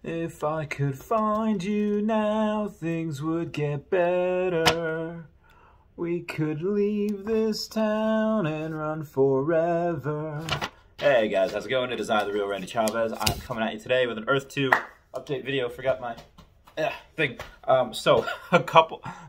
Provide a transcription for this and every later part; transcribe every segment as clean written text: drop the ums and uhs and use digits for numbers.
If I could find you now, things would get better. We could leave this town and run forever. Hey guys, how's it going? It is I, the real Randy Chavez. I'm coming at you today with an Earth 2 update video. Forgot my thing. So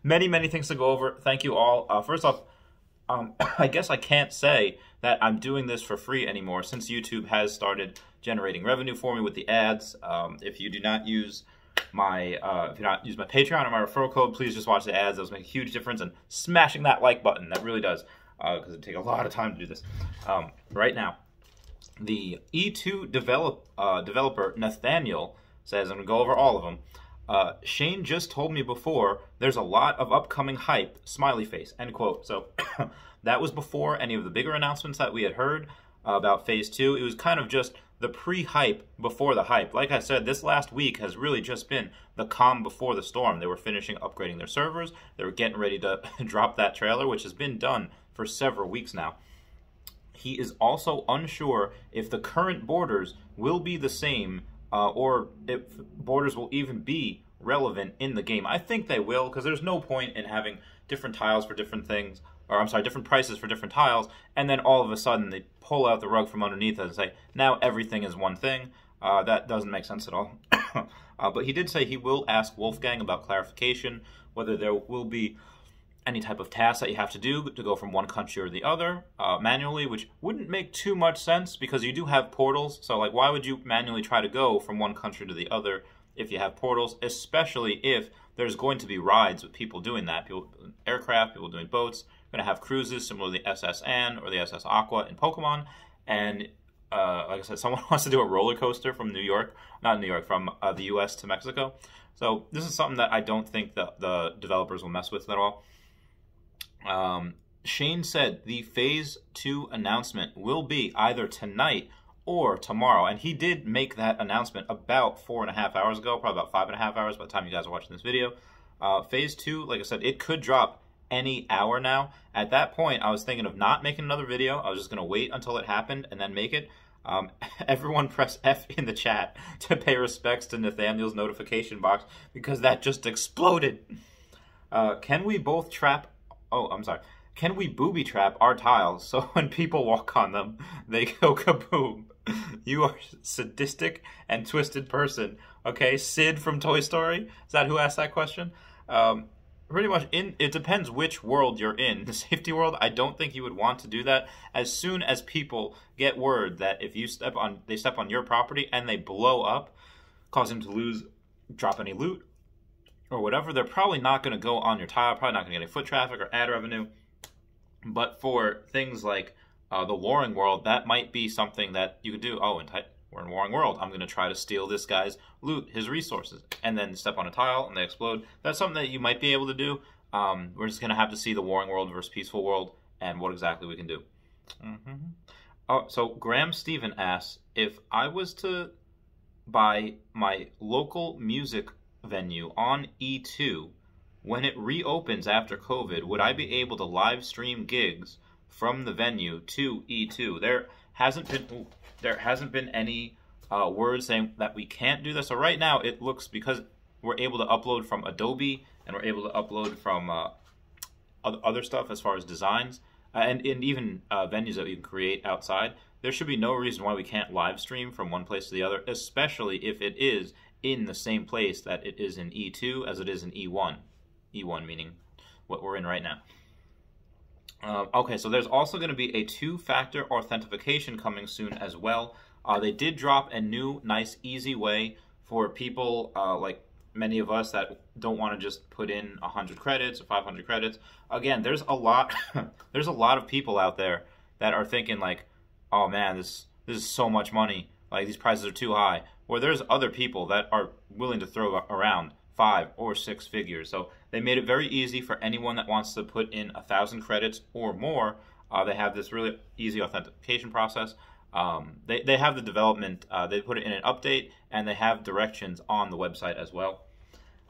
many things to go over. Thank you all. First off, I guess I can't say that I'm doing this for free anymore since YouTube has started generating revenue for me with the ads. If you do not use my Patreon or my referral code, please just watch the ads. Those make a huge difference, and smashing that like button, that really does, because it takes a lot of time to do this. Right now, the E2 developer Nathaniel says, I'm going to go over all of them. Shane just told me before there's a lot of upcoming hype, smiley face, end quote. So that was before any of the bigger announcements that we had heard about Phase 2. It was kind of just the pre-hype before the hype. Like I said, this last week has really just been the calm before the storm. They were finishing upgrading their servers. They were getting ready to drop that trailer, which has been done for several weeks now. He is also unsure if the current borders will be the same or if borders will even be relevant in the game. I think they will, because there's no point in having different tiles for different things, or I'm sorry, different prices for different tiles, and then all of a sudden they pull out the rug from underneath it and say, now everything is one thing. That doesn't make sense at all. But he did say he will ask Wolfgang about clarification, whether there will be any type of task that you have to do to go from one country or the other manually, which wouldn't make too much sense because you do have portals. So like, why would you manually try to go from one country to the other if you have portals, especially if there's going to be rides with people doing that, people aircraft, people doing boats, going to have cruises similar to the SS Anne or the SS Aqua in Pokemon. And like I said, someone wants to do a roller coaster from New York, not New York, from the US to Mexico. So this is something that I don't think the developers will mess with at all. Shane said the Phase 2 announcement will be either tonight or tomorrow, and he did make that announcement about 4.5 hours ago, probably about 5.5 hours by the time you guys are watching this video. Phase 2, like I said, it could drop any hour now. At that point, I was thinking of not making another video. I was just going to wait until it happened and then make it. Everyone press F in the chat to pay respects to Nathaniel's notification box, because that just exploded. Can we both trap... Oh, I'm sorry. Can we booby trap our tiles so when people walk on them, they go kaboom? You are a sadistic and twisted person. Okay, Sid from Toy Story? Is that who asked that question? Pretty much, it depends which world you're in. The safety world, I don't think you would want to do that. As soon as people get word that if you they step on your property and they blow up, cause them to drop any loot, or whatever, they're probably not going to go on your tile, probably not going to get any foot traffic or ad revenue. But for things like the Warring World, that might be something that you could do. Oh, we're in Warring World. I'm going to try to steal this guy's loot, his resources, and then step on a tile and they explode. That's something that you might be able to do. We're just going to have to see the Warring World versus Peaceful World and what exactly we can do. Oh, so Graham Steven asks, if I was to buy my local music venue on E2, when it reopens after COVID, would I be able to live stream gigs from the venue to E2? There hasn't been any word saying that we can't do this. So right now it looks, because we're able to upload from Adobe and we're able to upload from other stuff as far as designs and even venues that you can create outside, there should be no reason why we can't live stream from one place to the other, especially if it is in the same place that it is in E2 as it is in E1. E1 meaning what we're in right now. Okay, so there's also going to be a 2-factor authentication coming soon as well. They did drop a new, nice, easy way for people like many of us that don't want to just put in 100 credits or 500 credits. Again, there's a lot, there's a lot of people out there that are thinking like, oh man, this is so much money. Like, these prices are too high. Or there's other people that are willing to throw around 5 or 6 figures. So they made it very easy for anyone that wants to put in 1,000 credits or more. They have this really easy authentication process. They have the development, they put it in an update, and they have directions on the website as well.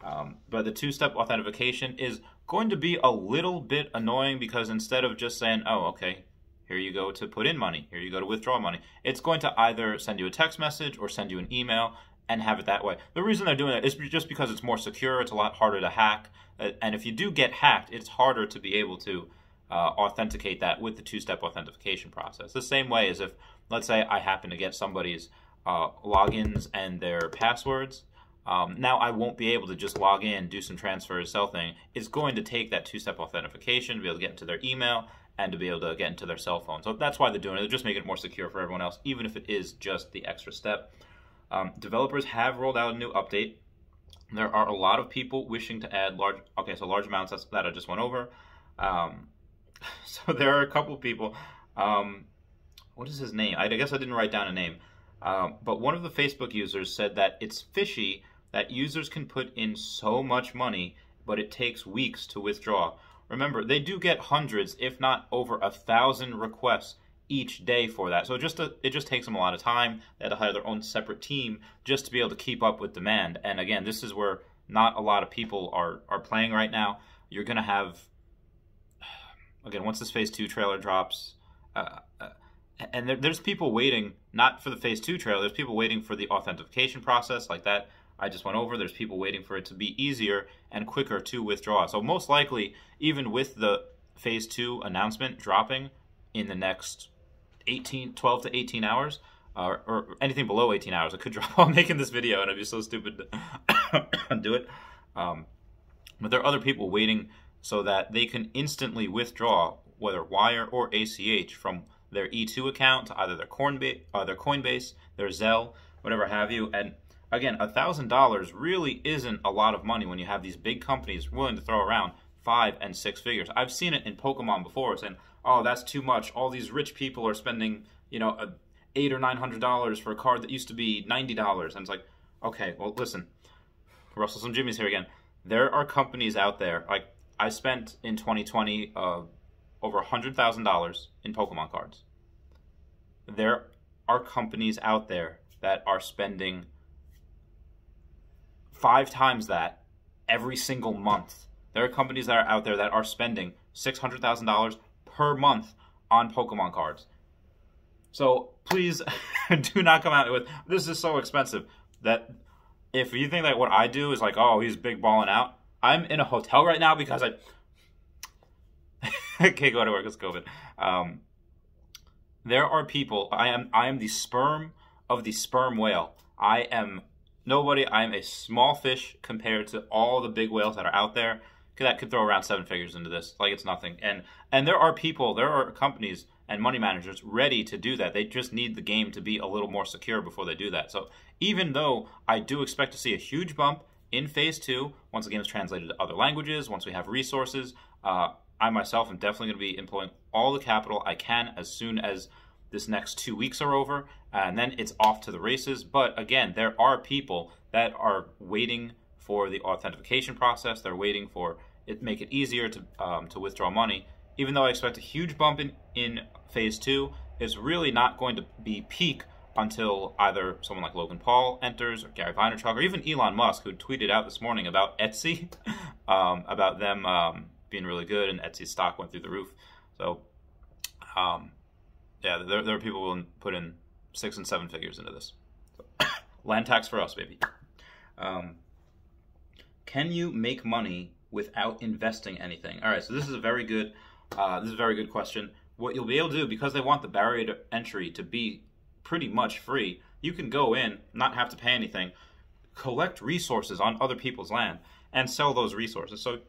But the 2-step authentication is going to be a little bit annoying, because instead of just saying, oh, okay, here you go to put in money, here you go to withdraw money, it's going to either send you a text message or send you an email and have it that way. The reason they're doing that is just because it's more secure. It's a lot harder to hack. And if you do get hacked, it's harder to be able to authenticate that with the two-step authentication process. The same way as if, let's say, I happen to get somebody's logins and their passwords. Now I won't be able to just log in, do some transfers, sell thing. It's going to take that two-step authentication to be able to get into their email and to be able to get into their cell phone. So that's why they're doing it. They're just making it more secure for everyone else, even if it is just the extra step. Developers have rolled out a new update. There are a lot of people wishing to add large amounts that I just went over. So there are a couple of people. What is his name? I guess I didn't write down a name. But one of the Facebook users said that it's fishy that users can put in so much money, but it takes weeks to withdraw. Remember, they do get hundreds, if not over 1,000 requests each day for that. So it just takes them a lot of time. They had to hire their own separate team just to be able to keep up with demand. And again, this is where not a lot of people are playing right now. You're going to have, again, once this Phase 2 trailer drops, and there's people waiting, not for the Phase 2 trailer, there's people waiting for the authentication process like that I just went over. There's people waiting for it to be easier and quicker to withdraw. So most likely, even with the Phase 2 announcement dropping in the next 12 to 18 hours, or anything below 18 hours, it could drop while making this video, and it'd be so stupid to do it. But there are other people waiting so that they can instantly withdraw, whether wire or ACH, from their E2 account to either their Coinbase, their Zelle, whatever have you. And again, $1,000 really isn't a lot of money when you have these big companies willing to throw around 5 and 6 figures. I've seen it in Pokemon before, saying, "Oh, that's too much. All these rich people are spending, $800 or $900 for a card that used to be $90." And it's like, okay, well, listen, Russell some Jimmy's here again. There are companies out there, like I spent in 2020 over $100,000 in Pokemon cards. There are companies out there that are spending 5 times that every single month. There are companies that are out there that are spending $600,000 per month on Pokemon cards. So please do not come out with, this is so expensive. That if you think that what I do is like, oh, he's big balling out, I'm in a hotel right now because I can't go to work, it's COVID. There are people, I am the sperm of the sperm whale. I am nobody. I am a small fish compared to all the big whales that are out there that could throw around 7 figures into this like it's nothing. And there are people, there are companies and money managers ready to do that. They just need the game to be a little more secure before they do that. So even though I do expect to see a huge bump in Phase 2, once the game is translated to other languages, once we have resources, I myself am definitely going to be employing all the capital I can as soon as this next 2 weeks are over, and then it's off to the races. But again, there are people that are waiting for the authentication process. They're waiting for it make it easier to withdraw money. Even though I expect a huge bump in Phase 2, it's really not going to be peak until either someone like Logan Paul enters, or Gary Vaynerchuk, or even Elon Musk, who tweeted out this morning about Etsy, about them being really good, and Etsy's stock went through the roof. So, yeah, there are people willing to put in 6 and 7 figures into this. So, land tax for us, baby. Can you make money without investing anything? All right, so this is a very good question. What you'll be able to do, because they want the barrier to entry to be pretty much free, you can go in, not have to pay anything, collect resources on other people's land, and sell those resources. So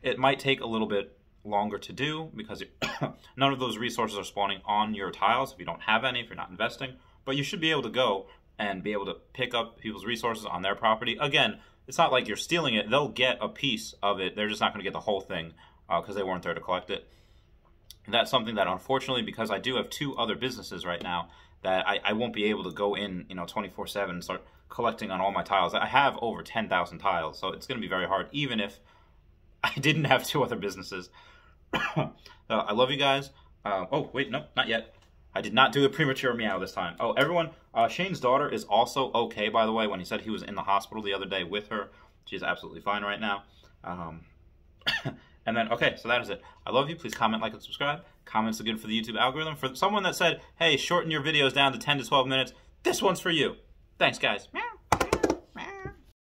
it might take a little bit longer to do because none of those resources are spawning on your tiles if you don't have any, if you're not investing. But you should be able to go and be able to pick up people's resources on their property. Again, it's not like you're stealing it. They'll get a piece of it. They're just not going to get the whole thing because they weren't there to collect it. And that's something that, unfortunately, because I do have 2 other businesses right now, that I won't be able to go in 24/7 and start collecting on all my tiles. I have over 10,000 tiles, so it's going to be very hard, even if I didn't have 2 other businesses. I love you guys. Oh, wait, no, not yet. I did not do a premature meow this time. Oh, everyone, Shane's daughter is also okay, by the way. When he said he was in the hospital the other day with her, she's absolutely fine right now. And then, okay, so that is it. I love you. Please comment, like, and subscribe. Comments are good for the YouTube algorithm. For someone that said, hey, shorten your videos down to 10 to 12 minutes, this one's for you. Thanks, guys. Meow.